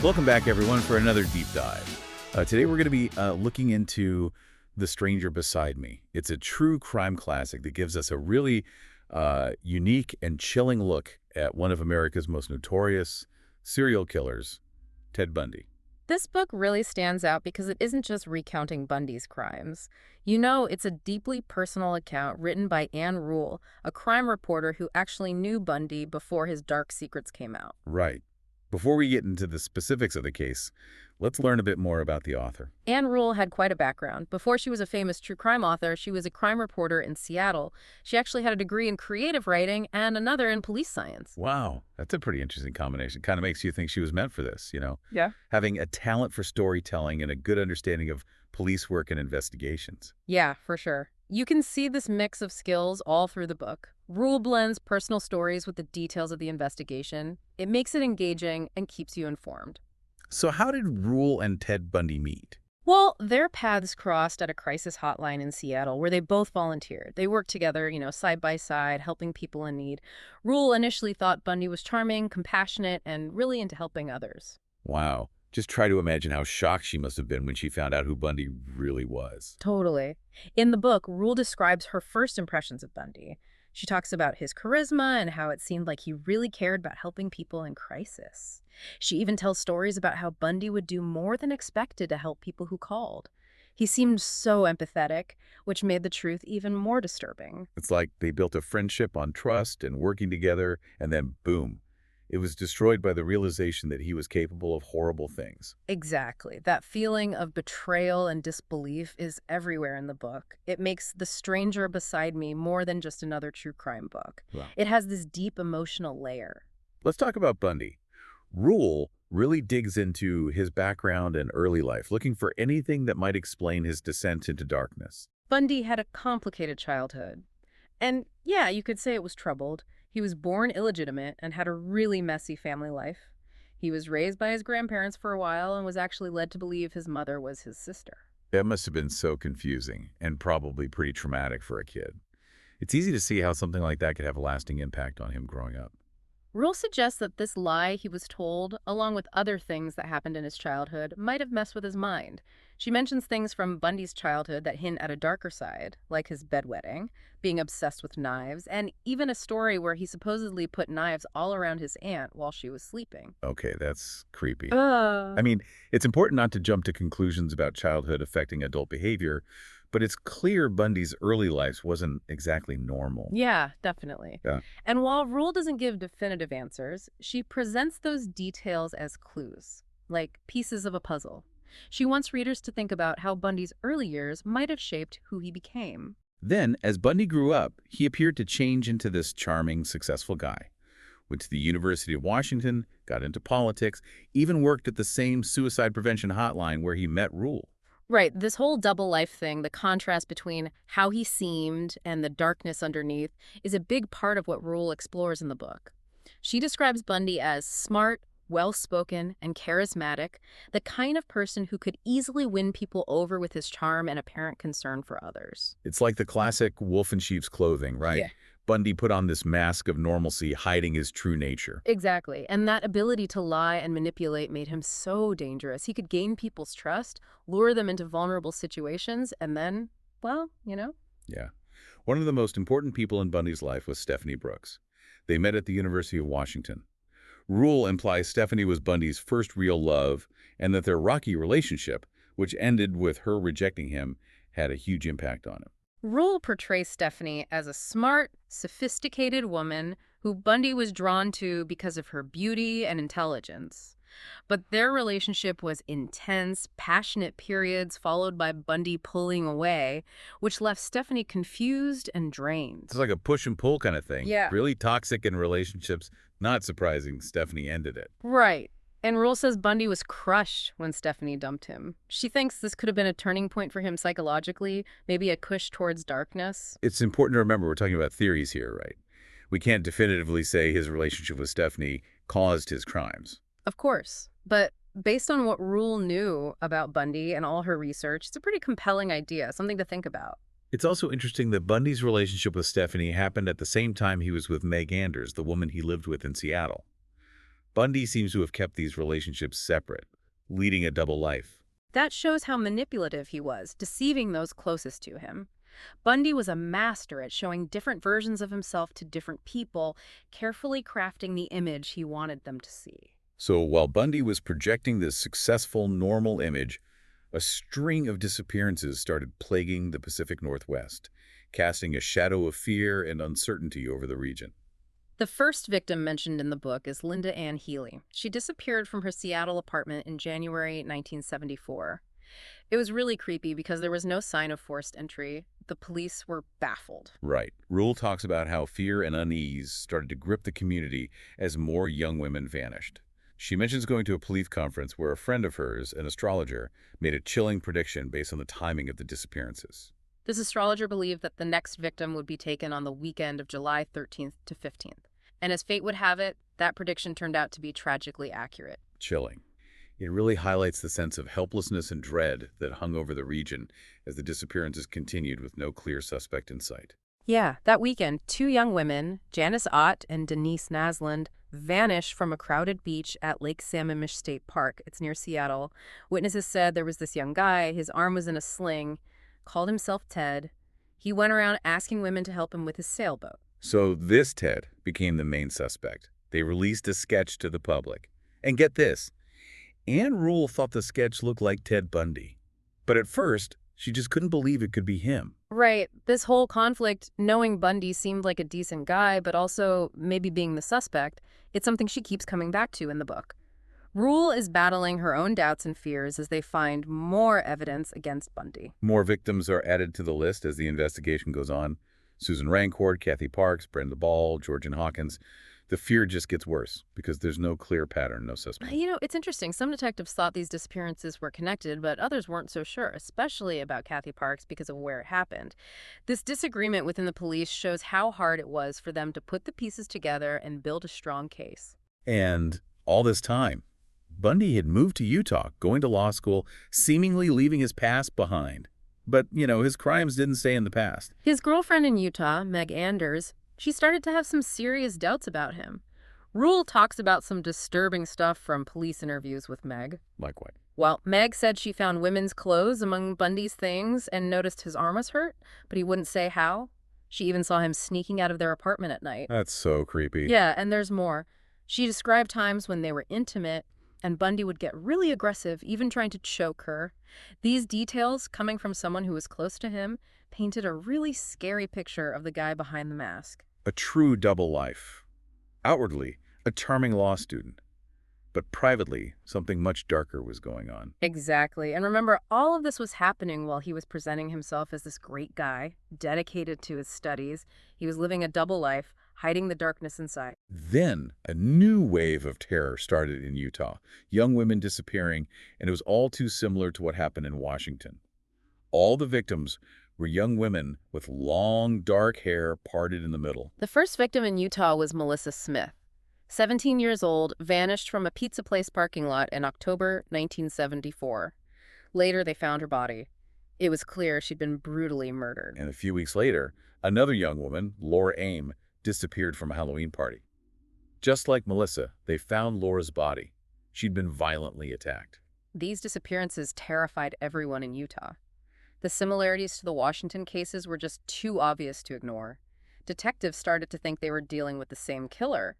Welcome back, everyone, for another deep dive. Today we're going to be looking into The Stranger Beside Me. It's a true crime classic that gives us a really unique and chilling look at one of America's most notorious serial killers, Ted Bundy. This book really stands out because it isn't just recounting Bundy's crimes. You know, it's a deeply personal account written by Anne Rule, a crime reporter who actually knew Bundy before his dark secrets came out. Right. Before we get into the specifics of the case, let's learn a bit more about the author. Anne Rule had quite a background. Before she was a famous true crime author, she was a crime reporter in Seattle. She actually had a degree in creative writing and another in police science. Wow, that's a pretty interesting combination. Kind of makes you think she was meant for this, you know? Yeah. Having a talent for storytelling and a good understanding of police work and investigations. Yeah, for sure. You can see this mix of skills all through the book. Rule blends personal stories with the details of the investigation. It makes it engaging and keeps you informed. So how did Rule and Ted Bundy meet? Well, their paths crossed at a crisis hotline in Seattle where they both volunteered. They worked together, side by side, helping people in need. Rule initially thought Bundy was charming, compassionate, and really into helping others. Wow. Just try to imagine how shocked she must have been when she found out who Bundy really was. Totally. In the book, Rule describes her first impressions of Bundy. She talks about his charisma and how it seemed like he really cared about helping people in crisis. She even tells stories about how Bundy would do more than expected to help people who called. He seemed so empathetic, which made the truth even more disturbing. It's like they built a friendship on trust and working together, and then boom. It was destroyed by the realization that he was capable of horrible things. Exactly. That feeling of betrayal and disbelief is everywhere in the book. It makes The Stranger Beside Me more than just another true crime book. Wow. It has this deep emotional layer. Let's talk about Bundy. Rule really digs into his background and early life, looking for anything that might explain his descent into darkness. Bundy had a complicated childhood. And yeah, you could say it was troubled. He was born illegitimate and had a really messy family life. He was raised by his grandparents for a while and was actually led to believe his mother was his sister. That must have been so confusing and probably pretty traumatic for a kid. It's easy to see how something like that could have a lasting impact on him growing up. Rule suggests that this lie he was told, along with other things that happened in his childhood, might have messed with his mind. She mentions things from Bundy's childhood that hint at a darker side, like his bedwetting, being obsessed with knives, and even a story where he supposedly put knives all around his aunt while she was sleeping. Okay, that's creepy. Uh, I mean, it's important not to jump to conclusions about childhood affecting adult behavior, but it's clear Bundy's early life wasn't exactly normal. yeah, definitely. Yeah. And while Rule doesn't give definitive answers, she presents those details as clues, like pieces of a puzzle. She wants readers to think about how Bundy's early years might have shaped who he became. Then, as Bundy grew up, he appeared to change into this charming, successful guy. Went to the University of Washington, got into politics, even worked at the same suicide prevention hotline where he met Rule. Right, this whole double life thing, the contrast between how he seemed and the darkness underneath, is a big part of what Rule explores in the book. She describes Bundy as smart, well-spoken, and charismatic, the kind of person who could easily win people over with his charm and apparent concern for others. It's like the classic wolf in sheep's clothing, right? Yeah. Bundy put on this mask of normalcy, hiding his true nature. Exactly, and that ability to lie and manipulate made him so dangerous. He could gain people's trust, lure them into vulnerable situations, and then, Yeah. One of the most important people in Bundy's life was Stephanie Brooks. They met at the University of Washington. Rule implies Stephanie was Bundy's first real love, and that their rocky relationship, which ended with her rejecting him, had a huge impact on him. Rule portrays Stephanie as a smart, sophisticated woman who Bundy was drawn to because of her beauty and intelligence. But their relationship was intense, passionate periods followed by Bundy pulling away, which left Stephanie confused and drained. It's like a push and pull kind of thing. Yeah. Really toxic in relationships. Not surprising Stephanie ended it. Right. And Rule says Bundy was crushed when Stephanie dumped him. She thinks this could have been a turning point for him psychologically, maybe a push towards darkness. It's important to remember we're talking about theories here, right? We can't definitively say his relationship with Stephanie caused his crimes. Of course. But based on what Rule knew about Bundy and all her research, it's a pretty compelling idea, something to think about. It's also interesting that Bundy's relationship with Stephanie happened at the same time he was with Meg Anders, the woman he lived with in Seattle. Bundy seems to have kept these relationships separate, leading a double life. That shows how manipulative he was, deceiving those closest to him. Bundy was a master at showing different versions of himself to different people, carefully crafting the image he wanted them to see. So while Bundy was projecting this successful, normal image, a string of disappearances started plaguing the Pacific Northwest, casting a shadow of fear and uncertainty over the region. The first victim mentioned in the book is Linda Ann Healy. She disappeared from her Seattle apartment in January 1974. It was really creepy because there was no sign of forced entry. The police were baffled. Right. Rule talks about how fear and unease started to grip the community as more young women vanished. She mentions going to a police conference where a friend of hers, an astrologer, made a chilling prediction based on the timing of the disappearances. This astrologer believed that the next victim would be taken on the weekend of July 13th to 15th. And as fate would have it, that prediction turned out to be tragically accurate. Chilling. It really highlights the sense of helplessness and dread that hung over the region as the disappearances continued with no clear suspect in sight. Yeah, that weekend, two young women, Janice Ott and Denise Naslund, vanished from a crowded beach at Lake Sammamish State Park. It's near Seattle. Witnesses said there was this young guy, his arm was in a sling, called himself Ted. He went around asking women to help him with his sailboat. So this Ted became the main suspect. They released a sketch to the public. And get this, Anne Rule thought the sketch looked like Ted Bundy. But at first, she just couldn't believe it could be him. Right. This whole conflict, knowing Bundy seemed like a decent guy, but also maybe being the suspect, it's something she keeps coming back to in the book. Rule is battling her own doubts and fears as they find more evidence against Bundy. More victims are added to the list as the investigation goes on. Susan Rancourt, Kathy Parks, Brenda Ball, Georgian Hawkins. The fear just gets worse because there's no clear pattern, no suspect. You know, it's interesting. Some detectives thought these disappearances were connected, but others weren't so sure, especially about Kathy Parks because of where it happened. This disagreement within the police shows how hard it was for them to put the pieces together and build a strong case. And all this time, Bundy had moved to Utah, going to law school, seemingly leaving his past behind. But, his crimes didn't stay in the past. His girlfriend in Utah, Meg Anders, she started to have some serious doubts about him. Rule talks about some disturbing stuff from police interviews with Meg. Like what? Well, Meg said she found women's clothes among Bundy's things and noticed his arm was hurt, but he wouldn't say how. She even saw him sneaking out of their apartment at night. That's so creepy. Yeah, and there's more. She described times when they were intimate, and Bundy would get really aggressive, even trying to choke her. These details, coming from someone who was close to him, painted a really scary picture of the guy behind the mask. A true double life. Outwardly, a charming law student. But privately, something much darker was going on. Exactly. And remember, all of this was happening while he was presenting himself as this great guy, dedicated to his studies. He was living a double life, hiding the darkness inside. Then, a new wave of terror started in Utah. Young women disappearing, and it was all too similar to what happened in Washington. All the victims were young women with long, dark hair parted in the middle. The first victim in Utah was Melissa Smith. 17 years old, vanished from a pizza place parking lot in October 1974. Later, they found her body. It was clear she'd been brutally murdered. And a few weeks later, another young woman, Laura Aim, disappeared from a Halloween party. Just like Melissa, they found Laura's body. She'd been violently attacked. These disappearances terrified everyone in Utah. The similarities to the Washington cases were just too obvious to ignore. Detectives started to think they were dealing with the same killer.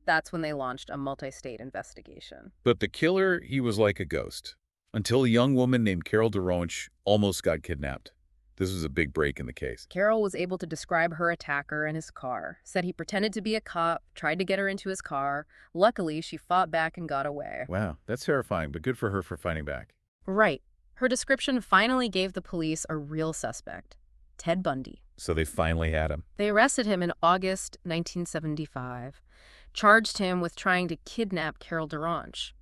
That's when they launched a multi-state investigation. But the killer, he was like a ghost. Until a young woman named Carol DeRonch almost got kidnapped. This was a big break in the case. Carol was able to describe her attacker and his car, said he pretended to be a cop, tried to get her into his car. Luckily, she fought back and got away. Wow, that's terrifying, but good for her for fighting back. Right. Her description finally gave the police a real suspect, Ted Bundy. So they finally had him. They arrested him in August 1975, charged him with trying to kidnap Carol DeRonch.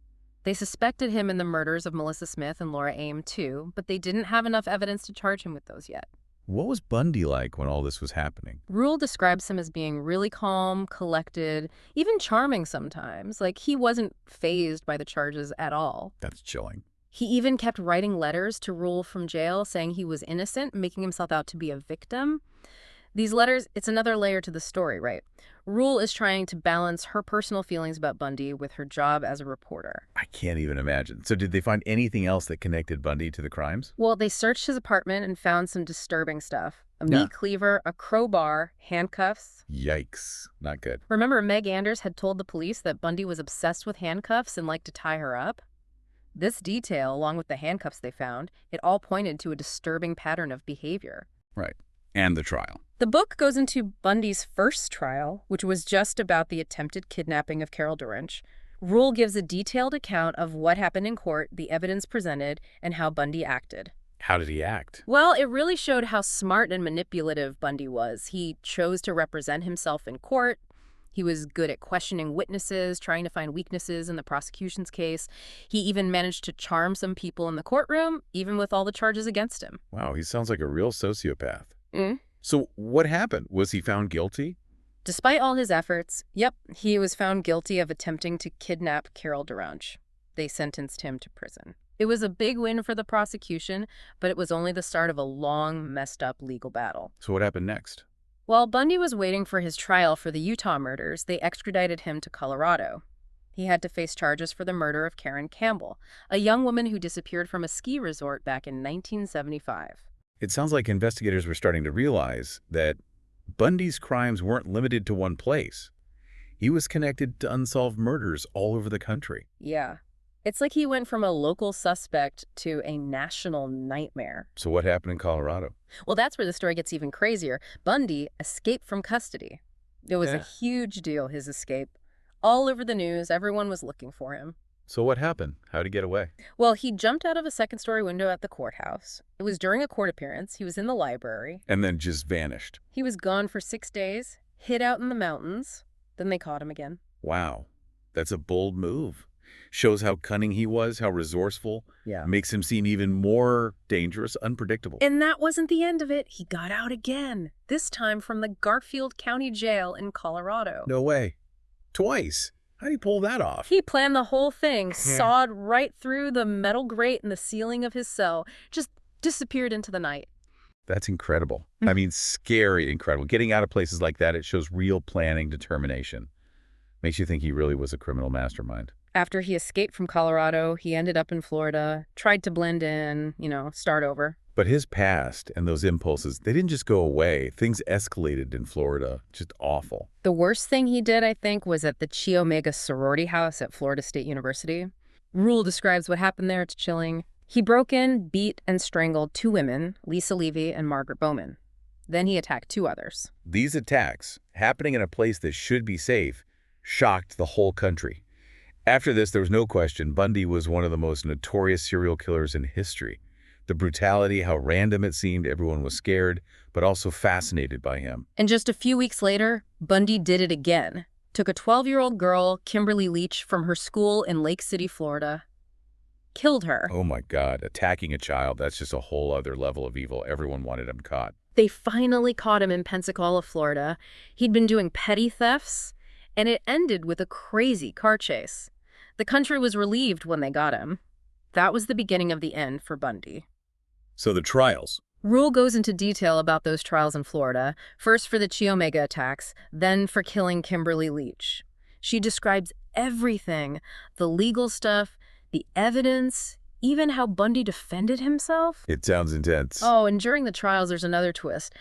They suspected him in the murders of Melissa Smith and Laura Aim, too, but they didn't have enough evidence to charge him with those yet. What was Bundy like when all this was happening? Rule describes him as being really calm, collected, even charming sometimes. Like, he wasn't fazed by the charges at all. That's chilling. He even kept writing letters to Rule from jail saying he was innocent, making himself out to be a victim. These letters, it's another layer to the story, right? Rule is trying to balance her personal feelings about Bundy with her job as a reporter. I can't even imagine. So did they find anything else that connected Bundy to the crimes? Well, they searched his apartment and found some disturbing stuff. A Yeah. meat cleaver, a crowbar, handcuffs. Yikes. Not good. Remember, Meg Anders had told the police that Bundy was obsessed with handcuffs and liked to tie her up? This detail, along with the handcuffs they found, it all pointed to a disturbing pattern of behavior. Right. And the trial. The book goes into Bundy's first trial, which was just about the attempted kidnapping of Carol Durench. Rule gives a detailed account of what happened in court, the evidence presented, and how Bundy acted. How did he act? Well, it really showed how smart and manipulative Bundy was. He chose to represent himself in court. He was good at questioning witnesses, trying to find weaknesses in the prosecution's case. He even managed to charm some people in the courtroom, even with all the charges against him. Wow, he sounds like a real sociopath. Mm. So what happened? Was he found guilty? Despite all his efforts, he was found guilty of attempting to kidnap Carol Durench. They sentenced him to prison. It was a big win for the prosecution, but it was only the start of a long, messed-up legal battle. So what happened next? While Bundy was waiting for his trial for the Utah murders, they extradited him to Colorado. He had to face charges for the murder of Karen Campbell, a young woman who disappeared from a ski resort back in 1975. It sounds like investigators were starting to realize that Bundy's crimes weren't limited to one place. He was connected to unsolved murders all over the country. Yeah. It's like he went from a local suspect to a national nightmare. So what happened in Colorado? Well, that's where the story gets even crazier. Bundy escaped from custody. It was a huge deal, his escape. All over the news, everyone was looking for him. So what happened? How'd he get away? Well, he jumped out of a second-story window at the courthouse. It was during a court appearance. He was in the library. And then just vanished. He was gone for 6 days, hid out in the mountains. Then they caught him again. Wow, that's a bold move. Shows how cunning he was, how resourceful. Yeah. Makes him seem even more dangerous, unpredictable. And that wasn't the end of it. He got out again, this time from the Garfield County Jail in Colorado. No way. Twice. How'd he pull that off? He planned the whole thing, sawed right through the metal grate in the ceiling of his cell, just disappeared into the night. That's incredible. I mean, scary incredible. Getting out of places like that, it shows real planning, determination. Makes you think he really was a criminal mastermind. After he escaped from Colorado, he ended up in Florida, tried to blend in, start over. But his past and those impulses, they didn't just go away. Things escalated in Florida. Just awful. The worst thing he did, I think, was at the Chi Omega sorority house at Florida State University. Rule describes what happened there. It's chilling. He broke in, beat, and strangled 2 women, Lisa Levy and Margaret Bowman. Then he attacked 2 others. These attacks, happening in a place that should be safe, shocked the whole country. After this, there was no question Bundy was one of the most notorious serial killers in history. The brutality, how random it seemed, everyone was scared, but also fascinated by him. And just a few weeks later, Bundy did it again. Took a 12-year-old girl, Kimberly Leach, from her school in Lake City, Florida. Killed her. Oh my God, attacking a child, that's just a whole other level of evil. Everyone wanted him caught. They finally caught him in Pensacola, Florida. He'd been doing petty thefts, and it ended with a crazy car chase. The country was relieved when they got him. That was the beginning of the end for Bundy. So the trials. Rule goes into detail about those trials in Florida, first for the Chi Omega attacks, then for killing Kimberly Leach. She describes everything, the legal stuff, the evidence, even how Bundy defended himself. It sounds intense. Oh, and during the trials, there's another twist.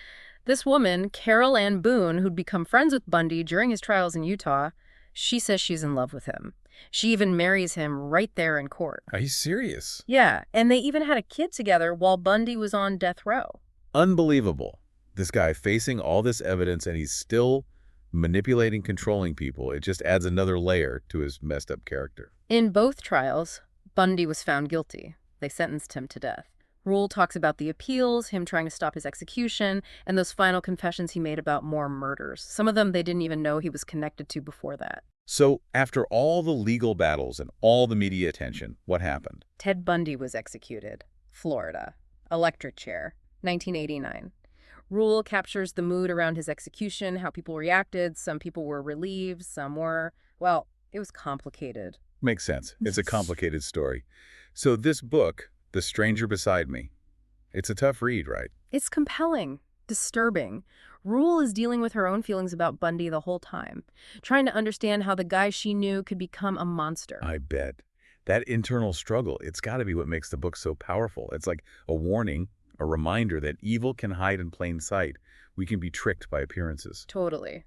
This woman, Carol Ann Boone, who'd become friends with Bundy during his trials in Utah, she says she's in love with him. She even marries him right there in court. Are you serious? Yeah, and they even had a kid together while Bundy was on death row. Unbelievable. This guy facing all this evidence and he's still manipulating, controlling people. It just adds another layer to his messed up character. In both trials, Bundy was found guilty. They sentenced him to death. Rule talks about the appeals, him trying to stop his execution, and those final confessions he made about more murders. Some of them they didn't even know he was connected to before that. So after all the legal battles and all the media attention, what happened? Ted Bundy was executed. Florida. Electric chair. 1989. Rule captures the mood around his execution, how people reacted. Some people were relieved, some were, well, it was complicated. Makes sense. It's a complicated story. So this book, The Stranger Beside Me, it's a tough read, right? It's compelling, disturbing. Rule is dealing with her own feelings about Bundy the whole time, trying to understand how the guy she knew could become a monster. I bet. That internal struggle, it's got to be what makes the book so powerful. It's like a warning, a reminder that evil can hide in plain sight. We can be tricked by appearances. Totally.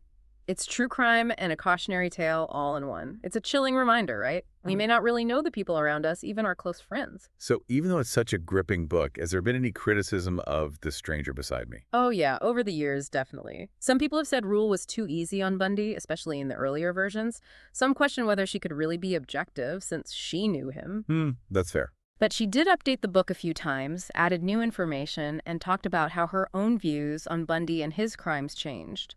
It's true crime and a cautionary tale all in one. It's a chilling reminder, right? We may not really know the people around us, even our close friends. So even though it's such a gripping book, has there been any criticism of The Stranger Beside Me? Oh yeah, over the years, definitely. Some people have said Rule was too easy on Bundy, especially in the earlier versions. Some question whether she could really be objective since she knew him. That's fair. But she did update the book a few times, added new information, and talked about how her own views on Bundy and his crimes changed.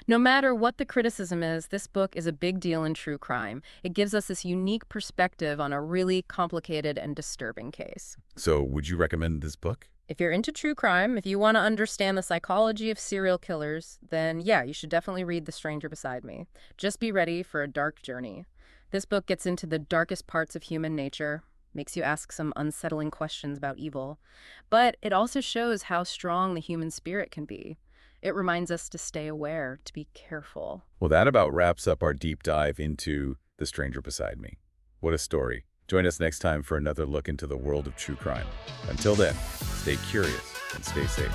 No matter what the criticism is, this book is a big deal in true crime. It gives us this unique perspective on a really complicated and disturbing case. So would you recommend this book? If you're into true crime, if you want to understand the psychology of serial killers, then yeah, you should definitely read The Stranger Beside Me. Just be ready for a dark journey. This book gets into the darkest parts of human nature, makes you ask some unsettling questions about evil, but it also shows how strong the human spirit can be. It reminds us to stay aware, to be careful. Well, that about wraps up our deep dive into The Stranger Beside Me. What a story. Join us next time for another look into the world of true crime. Until then, stay curious and stay safe.